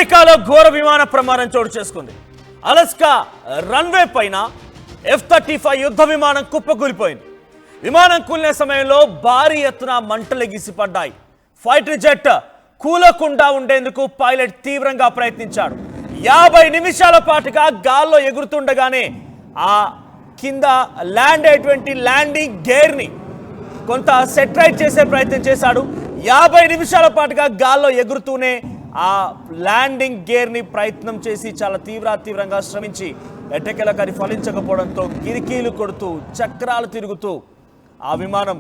అమెరికాలో ఘోర విమాన ప్రమాదం చోటు చేసుకుంది. అలస్కా రన్వే పైన F-35 యుద్ధ విమానం కుప్పకూలిపోయింది. విమానం కూలిన సమయంలో భారీ ఎత్తున మంటలు ఎగిసిపడ్డాయి. ఫైటర్ జెట్ కూలకుండా ఉండేందుకు పైలట్ తీవ్రంగా ప్రయత్నించాడు. 50 నిమిషాల పాటుగా గాల్లో ఎగురుతుండగానే ఆ కింద ల్యాండ్ అయ్యేటువంటి ల్యాండింగ్ గేర్ని కొంత సెట్రైట్ చేసే ప్రయత్నం చేశాడు. 50 నిమిషాల పాటుగా గాల్లో ఎగురుతూనే ఆ ల్యాండింగ్ గేర్ని ప్రయత్నం చేసి చాలా తీవ్రంగా శ్రమించి ఎట్టకేలకు అది ఫలించకపోవడంతో కిరికీలు కొడుతూ చక్రాలు తిరుగుతూ ఆ విమానం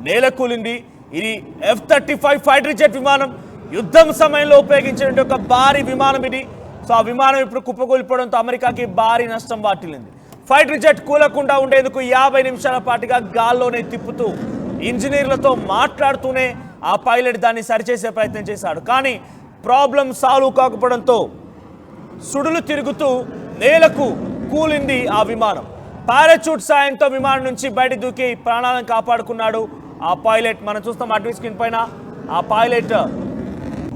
నేలకూలింది. ఇది F-35 ఫైటర్ జెట్ విమానం. యుద్ధం సమయంలో ఉపయోగించిన ఒక భారీ విమానం ఇది. సో ఆ విమానం ఇప్పుడు కుప్పకూలిపోవడంతో అమెరికాకి భారీ నష్టం వాటిల్లింది. ఫైటర్ జెట్ కూలకుండా ఉండేందుకు 50 నిమిషాల పాటుగా గాల్లోనే తిప్పుతూ ఇంజనీర్లతో మాట్లాడుతూనే ఆ పైలట్ దాన్ని సరిచేసే ప్రయత్నం చేశాడు. కానీ ప్రాబ్లం సాల్వ్ కాకపోవడంతో సుడులు తిరుగుతూ నేలకు కూలింది ఆ విమానం. పారాచూట్ సాయంతో విమానం నుంచి బయట దూకి ప్రాణాలను కాపాడుకున్నాడు ఆ పైలట్. మనం చూస్తాం అడ్వీ స్క్రీన్ పైన ఆ పైలట్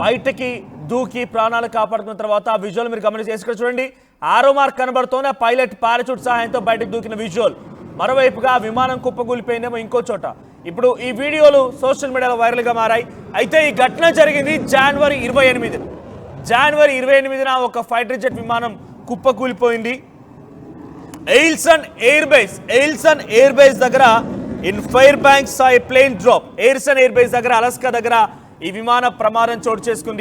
బయటకి దూకి ప్రాణాలు కాపాడుకున్న తర్వాత ఆ విజువల్ మీరు గమనించి ఇక్కడ చూడండి. ఆరో మార్క్ కనబడుతోంది. ఆ పైలట్ పారాచూట్ సహాయంతో బయటకు దూకిన విజువల్. మరోవైపుగా విమానం కుప్పకూలిపోయిందేమో ఇంకో చోట. ఇప్పుడు ఈ వీడియోలు సోషల్ మీడియాలో వైరల్గా మారాయి. అయితే ఈ ఘటన జరిగింది జనవరి 28న ఒక ఫైటర్ జెట్ విమానం కుప్పకూలిపోయింది. ఎయిల్సన్ ఎయిర్ బేస్ దగ్గర in Fairbanks plane drop. Eielson air base దగ్గర అలస్కా దగ్గర ఈ విమాన ప్రమాదం చోటు చేసుకుంది.